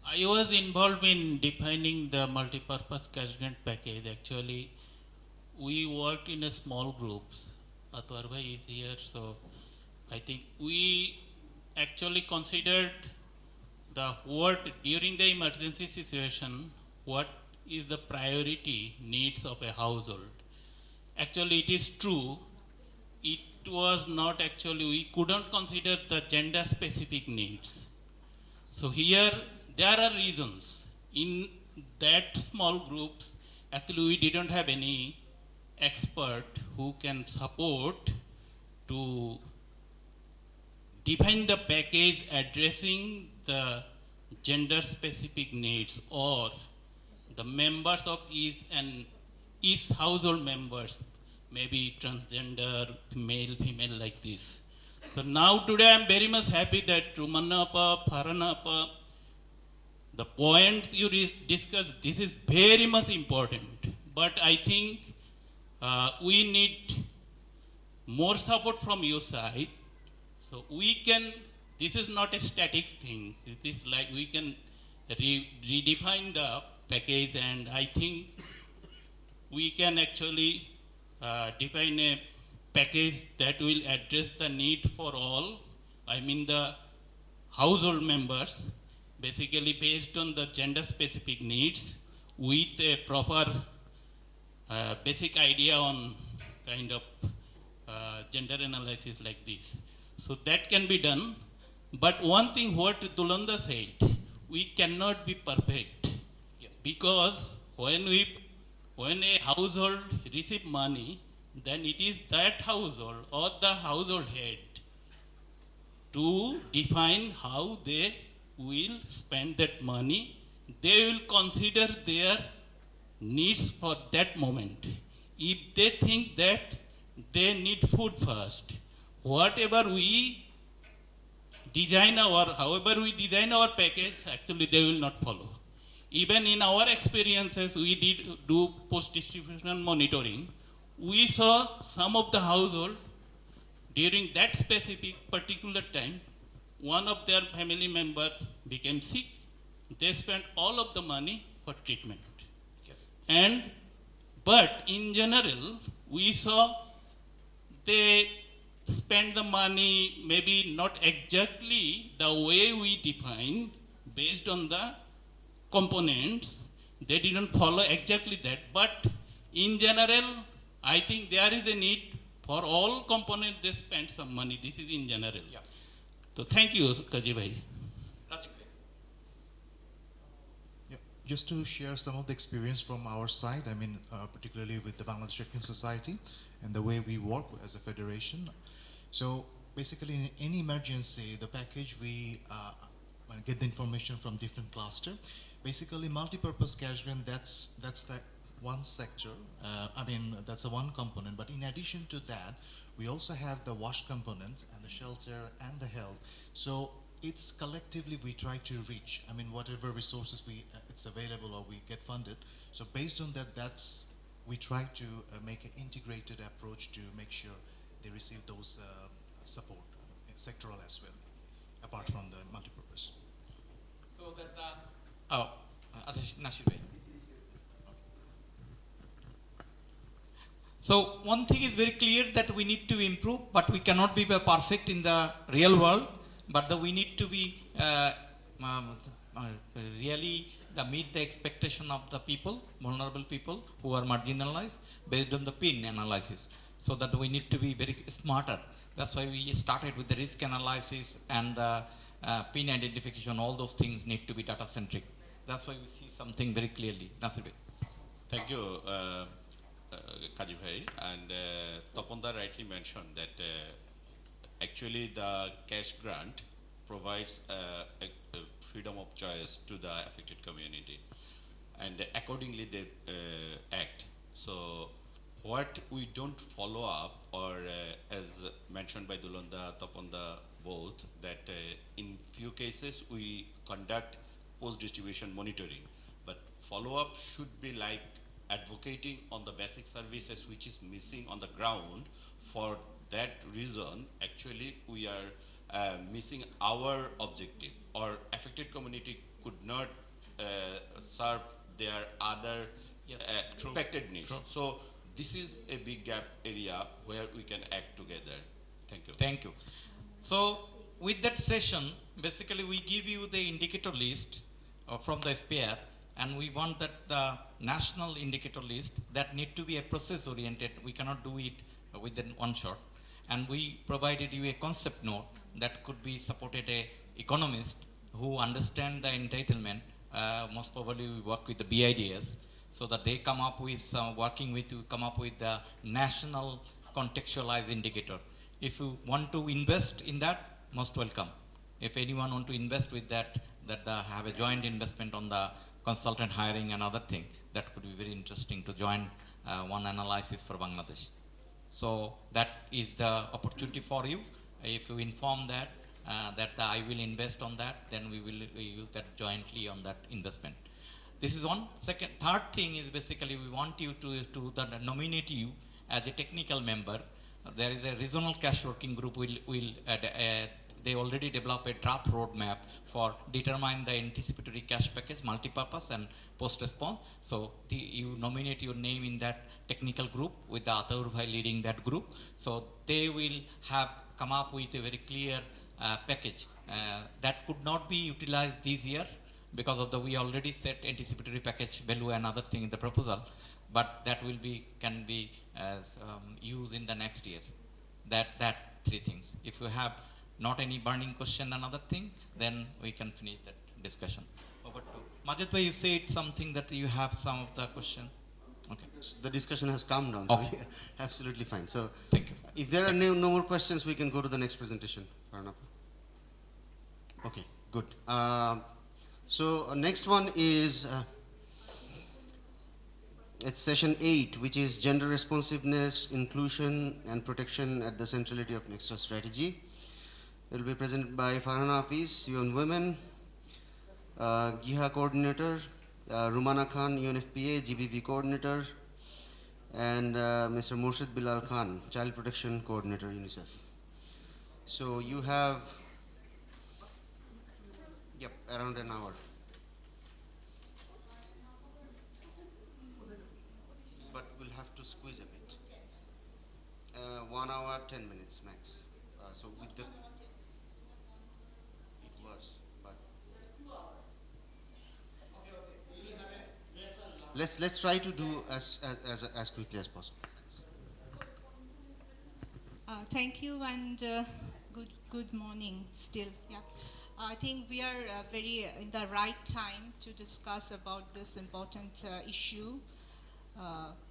I was involved in defining the multi-purpose cash grant package. Actually, we worked in a small groups. Atwarva is here, so I think we actually considered the what during the emergency situation, what is the priority needs of a household. Actually, it is true. It was not actually, we couldn't consider the gender specific needs. So here, there are reasons. In that small groups, actually we didn't have any expert who can support to define the package addressing the gender specific needs or the members of each household members, maybe transgender, male, female like this. So now today I'm very much happy that Rumanapa, Paranapa, the point you discussed, this is very much important. But I think we need more support from your side. So we can, this is not a static thing. It is like we can redefine the package, and I think we can actually define a package that will address the need for all. I mean the household members, basically based on the gender specific needs with a proper basic idea on kind of gender analysis like this. So that can be done. But one thing what Dulanda said, we cannot be perfect. Because when a household receive money, then it is that household or the household head to define how they will spend that money. They will consider their needs for that moment. If they think that they need food first, whatever we design however we design our package, actually they will not follow. Even in our experiences, we did do post-distribution monitoring. We saw some of the household during that specific particular time, one of their family member became sick. They spent all of the money for treatment. And but in general, we saw they spend the money maybe not exactly the way we define based on the components. They didn't follow exactly that. But in general, I think there is a need for all components they spend some money. This is in general. Yeah. So thank you, Kaji bhai. Rajib bhai. Yeah, just to share some of the experience from our side, I mean, particularly with the Bangladesh Red Cross Society and the way we work as a federation. So basically, in any emergency, the package we get the information from different cluster. Basically, multi-purpose cash grant, that's the one sector. I mean, that's the one component. But in addition to that, we also have the wash component and the shelter and the health. So it's collectively we try to reach. I mean, whatever resources it's available or we get funded. So based on that, we try to make an integrated approach to make sure they receive those support, sectoral as well, apart from the multipurpose. So that Nasir bhai. So one thing is very clear that we need to improve, but we cannot be perfect in the real world. But we need to be really meet the expectation of the people, vulnerable people who are marginalized, based on the PIN analysis. So that we need to be very smarter. That's why we started with the risk analysis and the PIN identification. All those things need to be data centric. That's why we see something very clearly. Nasir bhai. Thank you, Kaji bhai. And Tapanda rightly mentioned that actually the cash grant provides a freedom of choice to the affected community, and accordingly they act. So what we don't follow up, or as mentioned by Dulanda, Tapanda both, that in few cases we conduct post-distribution monitoring, but follow-up should be like advocating on the basic services which is missing on the ground. For that reason, actually we are missing our objective, or affected community could not serve their other expected needs. So this is a big gap area where we can act together. Thank you. Thank you. So with that session, basically we give you the indicator list from the SPR, and we want that the national indicator list that need to be a process oriented. We cannot do it within one shot. And we provided you a concept note that could be supported a economist who understand the entitlement. Most probably we work with the BIDS, so that they come up with working with you, come up with the national contextualized indicator. If you want to invest in that, most welcome. If anyone want to invest with that have a joint investment on the consultant hiring and other thing, that could be very interesting to join one analysis for Bangladesh. So that is the opportunity for you. If you inform that I will invest on that, then we will use that jointly on that investment. This is one. Third thing is basically we want you to nominate you as a technical member. There is a regional cash working group they already developed a draft roadmap for determine the anticipatory cash package, multipurpose and post-response. So you nominate your name in that technical group with the Ataur bhai leading that group. So they will have come up with a very clear package that could not be utilized this year because of the we already set anticipatory package value and other thing in the proposal, but that will be can be used in the next year. That three things. If you have not any burning question, another thing, then we can finish that discussion. Over to Majid bhai, you said something that you have some of the question. Okay. The discussion has calmed down, Okay. so absolutely fine. So, Thank you. if there are no more questions, we can go to the next presentation. Okay, good. So, next one is it's session 8, which is gender responsiveness, inclusion, and protection at the centrality of Nextra strategy. It will be presented by Farhana Hafiz, UN Women, GIHA coordinator, Rumana Khan, UNFPA, GBV coordinator, and Mr. Murshid Bilal Khan, child protection coordinator, UNICEF. So you have, yep, around an hour. But we'll have to squeeze a bit. 1 hour, 10 minutes max. So with the, it was, but let's try to do as quickly as possible. Thank you and good morning still. Yeah. I think we are very in the right time to discuss about this important issue,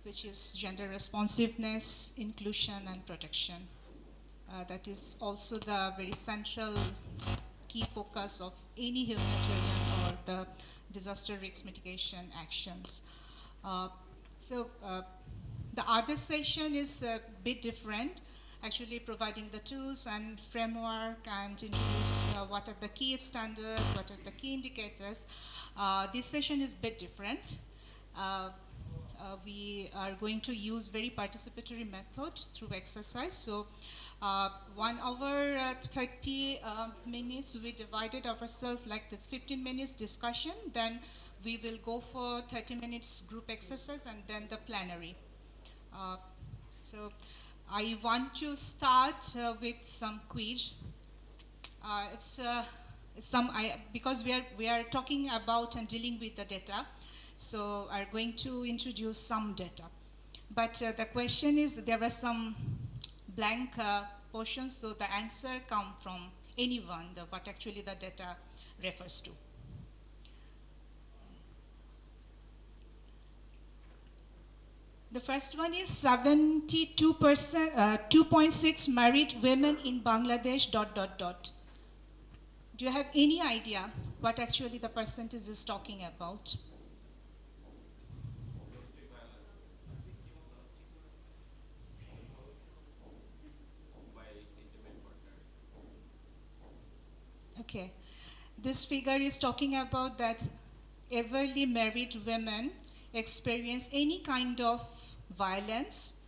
which is gender responsiveness, inclusion, and protection. That is also the very central key focus of any humanitarian or the disaster risk mitigation actions. The other session is a bit different, actually providing the tools and framework and introduce what are the key standards, what are the key indicators. This session is a bit different. We are going to use very participatory method through exercise. So 1 hour 30 minutes, we divided ourselves like this: 15 minutes discussion, then we will go for 30 minutes group exercise, and then the plenary. So I want to start with some quiz. Because we are talking about and dealing with the data, so I'm going to introduce some data. But the question is, there are some blank portions, so the answer come from anyone, what actually the data refers to. The first one is 72%, 2.6 married women in Bangladesh, ... Do you have any idea what actually the percentage is talking about? Okay. This figure is talking about that everly married women experience any kind of violence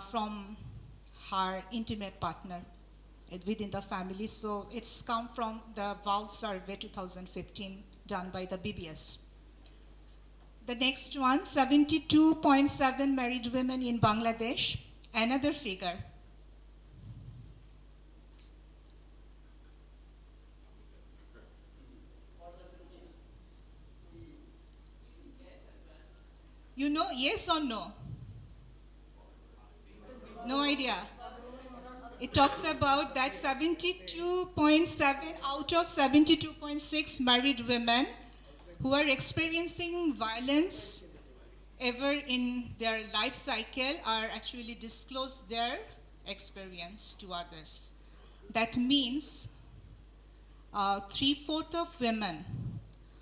from her intimate partner within the family. So it's come from the VOW survey 2015 done by the BBS. The next one, 72.7 married women in Bangladesh. Another figure. You know, yes or no? No idea. It talks about that 72.7 out of 72.6 married women who are experiencing violence ever in their life cycle are actually disclose their experience to others. That means 3/4 of women,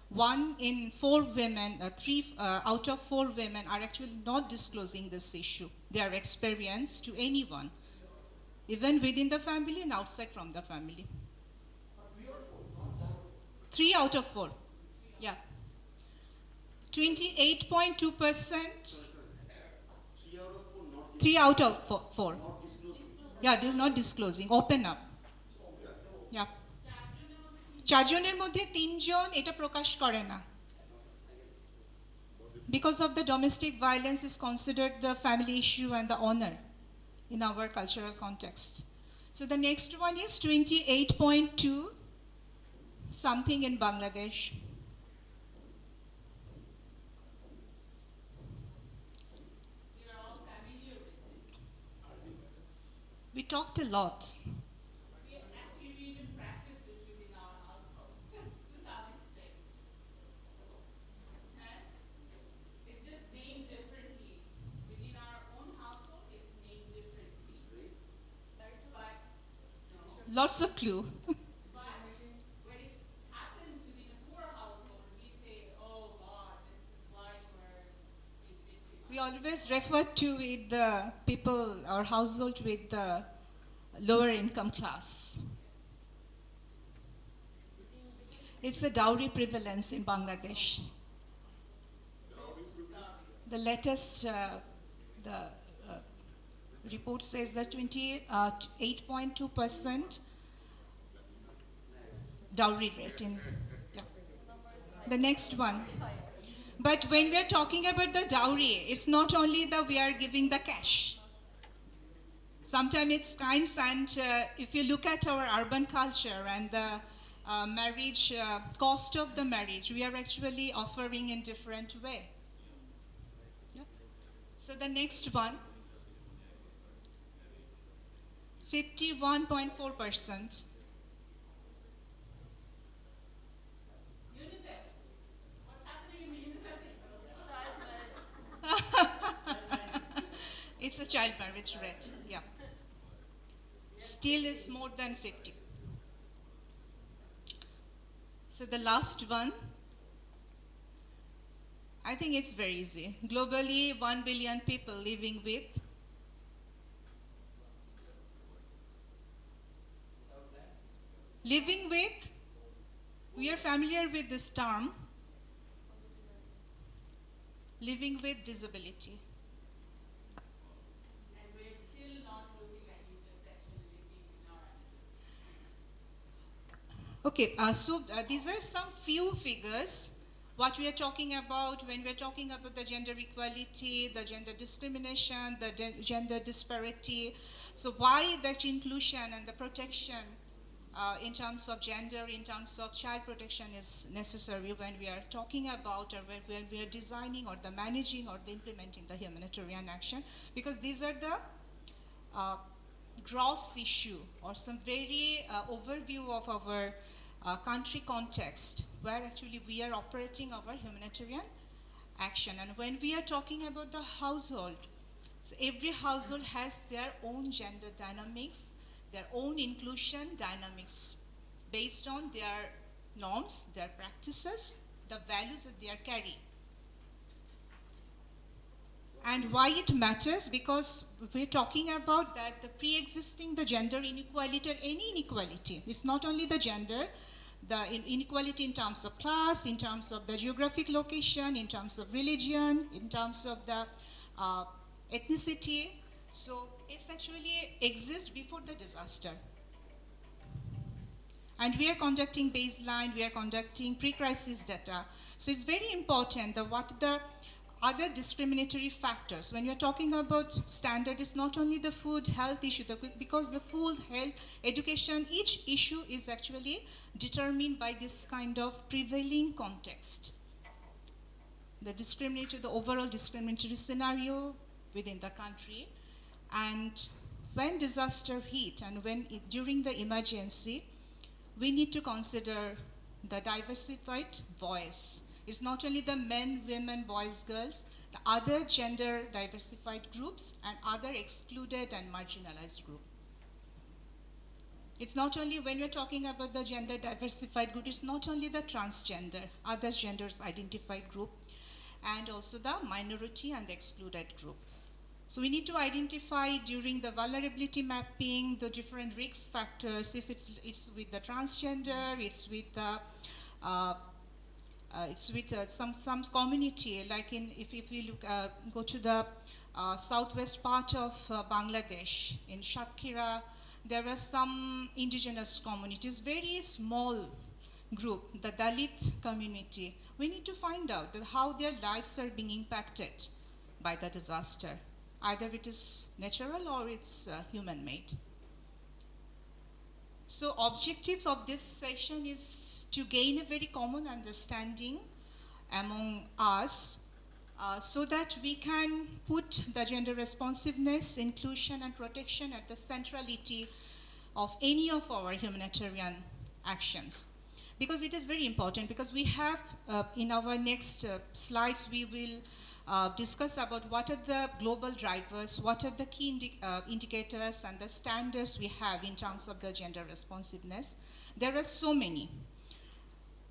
1 in 4 women, 3 out of 4 women are actually not disclosing this issue, their experience to anyone, even within the family and outside from the family. 3 out of 4, yeah. 28.2%. 3 out of 4. Yeah, they're not disclosing, open up. Yeah. 4 জনের মধ্যে 3 জন এটা প্রকাশ করে না. Because of the domestic violence is considered the family issue and the honor in our cultural context. So the next one is 28.2 something in Bangladesh. We talked a lot. We actually even practice this within our household to some extent. It's just named differently. Within our own household, it's named differently. But Lots of clue. But when it happens within a poor household, we say, oh God, this is why we're in victim. We always refer to it the people or household with the lower income class. It's a dowry prevalence in Bangladesh. The latest report says that 28.2% dowry rate in. Yeah. The next one. But when we are talking about the dowry, it's not only that we are giving the cash. Sometimes it's kinds, and if you look at our urban culture and the marriage cost of the marriage, we are actually offering in different way. Yeah. So the next one, 51.4%. It's a child marriage rate, yeah. Still it's more than 50. So the last one, I think it's very easy. Globally, 1 billion people living with we are familiar with this term, living with disability. And we're still not looking at intersectionality in our analysis. Okay, so these are some few figures. What we are talking about when we are talking about the gender equality, the gender discrimination, the gender disparity. So why that inclusion and the protection in terms of gender, in terms of child protection is necessary when we are talking about or when we are designing or the managing or the implementing the humanitarian action, because these are the gross issue or some very overview of our country context where actually we are operating our humanitarian action. And when we are talking about the household, so every household has their own gender dynamics, their own inclusion dynamics based on their norms, their practices, the values that they are carrying. And why it matters? Because we're talking about that the pre-existing the gender inequality or any inequality. It's not only the gender, the inequality in terms of class, in terms of the geographic location, in terms of religion, in terms of the ethnicity. So it's actually exists before the disaster. And we are conducting baseline, we are conducting pre-crisis data. So it's very important that what the other discriminatory factors, when you're talking about standard, it's not only the food health issue, because the food, health, education, each issue is actually determined by this kind of prevailing context. The overall discriminatory scenario within the country. And when disaster hit and during the emergency, we need to consider the diversified voice. It's not only the men, women, boys, girls, the other gender diversified groups and other excluded and marginalized groups. It's not only when we're talking about the gender diversified group, it's not only the transgender, other genders identified group, and also the minority and the excluded group. So we need to identify during the vulnerability mapping the different risk factors. If it's with the transgender, it's with the some community. Like if we look go to the southwest part of Bangladesh in Satkhira, there are some indigenous communities, very small group, the Dalit community. We need to find out that how their lives are being impacted by the disaster. Either it is natural or it's human-made. So objectives of this session is to gain a very common understanding among us so that we can put the gender responsiveness, inclusion and protection at the centrality of any of our humanitarian actions. Because it is very important, because we have in our next slides we will discuss about what are the global drivers, what are the key indicators and the standards we have in terms of the gender responsiveness. There are so many.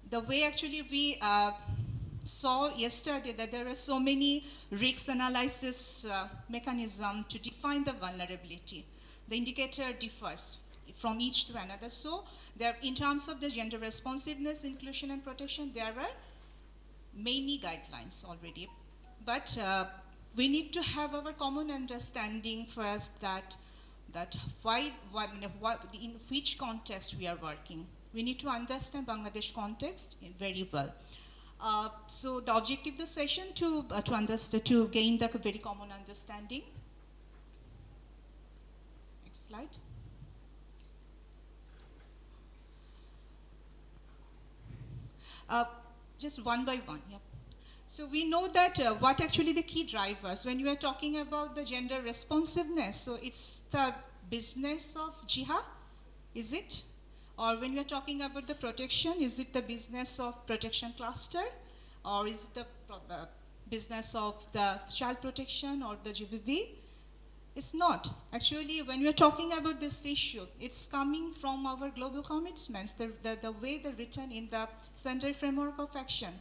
The way actually we saw yesterday that there are so many risk analysis mechanism to define the vulnerability. The indicator differs from each to another. So there, in terms of the gender responsiveness, inclusion and protection, there are many guidelines already. But we need to have our common understanding first that in which context we are working. We need to understand Bangladesh context very well. So the objective of the session to gain the very common understanding. Next slide. Just one by one. Yeah. So we know that what actually the key drivers when you are talking about the gender responsiveness. So it's the business of jihad, is it? Or when we are talking about the protection, is it the business of protection cluster? Or is it the business of the child protection or the GVV? It's not. Actually, when we are talking about this issue, it's coming from our global commitments, the way they're written in the Center Framework of Action.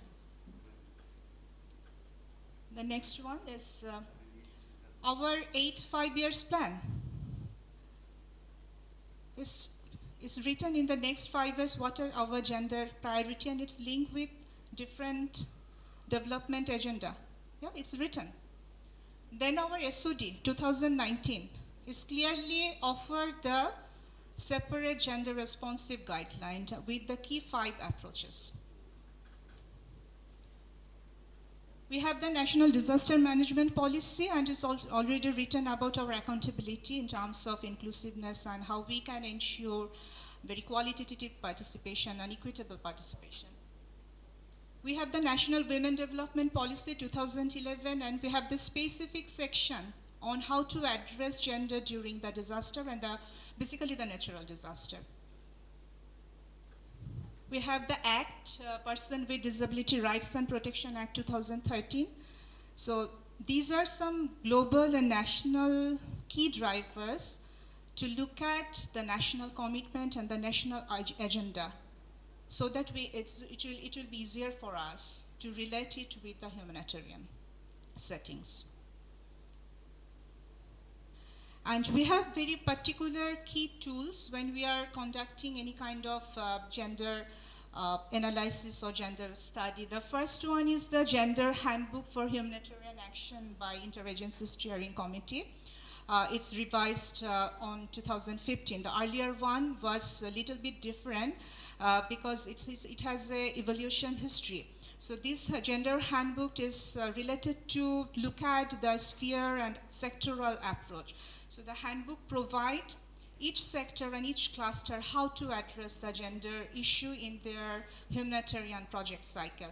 The next one is our 8 5-year plan. It's written in the next 5 years what are our gender priority, and it's linked with different development agenda. Yeah, it's written. Then our SOD 2019 is clearly offered the separate gender responsive guideline with the key 5 approaches. We have the National Disaster Management Policy, and it's also already written about our accountability in terms of inclusiveness and how we can ensure very qualitative participation and equitable participation. We have the National Women Development Policy 2011, and we have the specific section on how to address gender during the disaster and basically the natural disaster. We have the Act, Person with Disability Rights and Protection Act 2013. So these are some global and national key drivers to look at the national commitment and the national agenda, so that it will be easier for us to relate it with the humanitarian settings. And we have very particular key tools when we are conducting any kind of gender analysis or gender study. The first one is the Gender Handbook for Humanitarian Action by Interagency Steering Committee. It's revised on 2015. The earlier one was a little bit different because it has a evolution history. So this gender handbook is related to look at the sphere and sectoral approach. So the handbook provides each sector and each cluster how to address the gender issue in their humanitarian project cycle.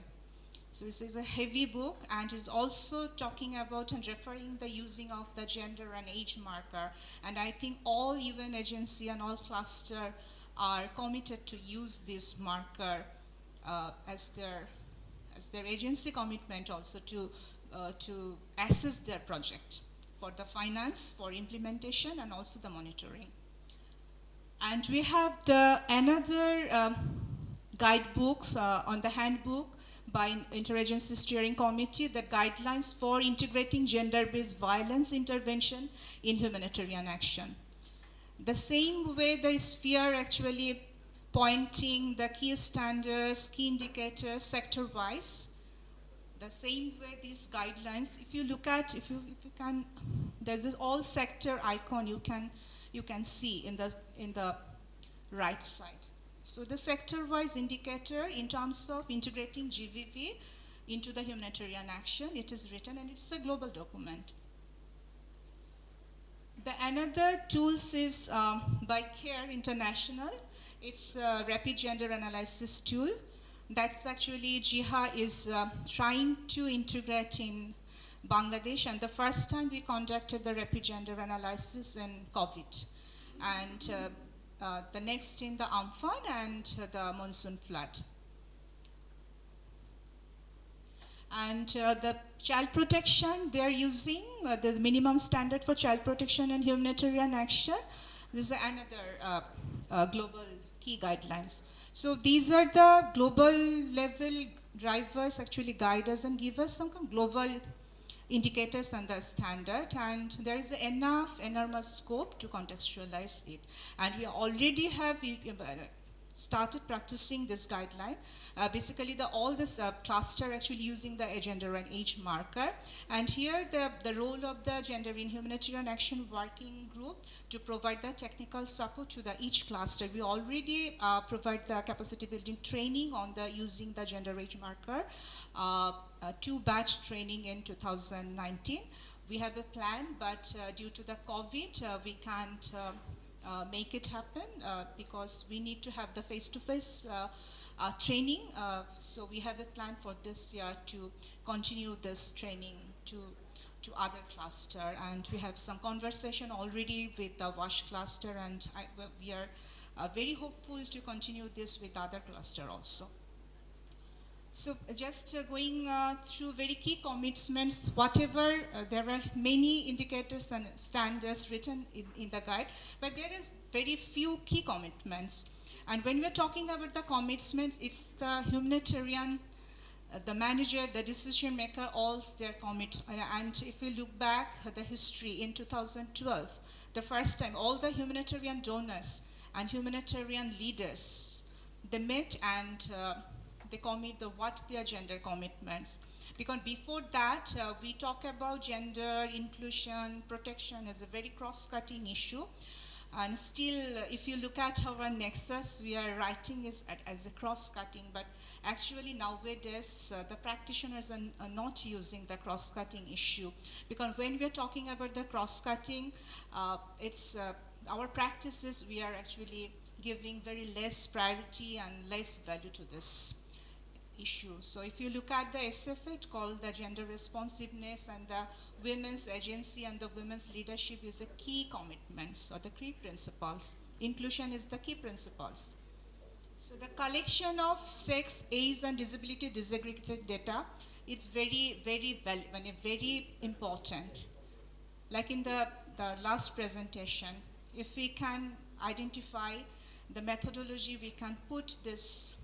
So this is a heavy book, and it's also talking about and referring the using of the gender and age marker. And I think all UN agency and all cluster are committed to use this marker as their agency commitment also to assess their project for the finance, for implementation, and also the monitoring. And we have another guidebooks on the handbook by Interagency Steering Committee, the guidelines for integrating gender-based violence intervention in humanitarian action. The same way the sphere actually pointing the key standards, key indicators sector-wise, the same way these guidelines, if you look at, if you can, there's this all sector icon you can see in the right side. So the sector-wise indicator in terms of integrating GVV into the humanitarian action, it is written, and it is a global document. The another tools is by CARE International, It's a rapid gender analysis tool. That's actually JIHA is trying to integrate in Bangladesh, and the first time we conducted the rapid gender analysis in COVID, and the next in the Amphan and the Monsoon flood. And the child protection, they're using the minimum standard for child protection and humanitarian action. This is another global key guidelines. So these are the global level drivers actually guide us and give us some kind of global indicators and the standard, and there is enormous scope to contextualize it. And we already have started practicing this guideline. Basically, all this cluster actually using the gender and age marker. And here, the role of the Gender in Humanitarian Action Working Group to provide the technical support to each cluster. We already provide the capacity building training on using the gender age marker, 2-batch training in 2019. We have a plan, but due to the COVID, we can't make it happen because we need to have the face-to-face training. So we have a plan for this year to continue this training to other cluster, and we have some conversation already with the WASH cluster, and we are very hopeful to continue this with other cluster also. So just going through very key commitments, whatever, there are many indicators and standards written in the guide, but there is very few key commitments. And when we're talking about the commitments, it's the humanitarian, the manager, the decision maker, all their commit. And if you look back at the history in 2012, the first time all the humanitarian donors and humanitarian leaders, they met and they commit what their gender commitments. Because before that, we talk about gender, inclusion, protection as a very cross-cutting issue. And still, if you look at our nexus, we are writing as a cross-cutting, but actually nowadays, the practitioners are not using the cross-cutting issue. Because when we're talking about the cross-cutting, it's our practices, we are actually giving very less priority and less value to this issue. So if you look at the SFA, it's called the gender responsiveness, and the women's agency and the women's leadership is a key commitments or the key principles. Inclusion is the key principles. So the collection of sex, age, and disability disaggregated data, it's very, very important. Like in the last presentation, if we can identify the methodology, we can put this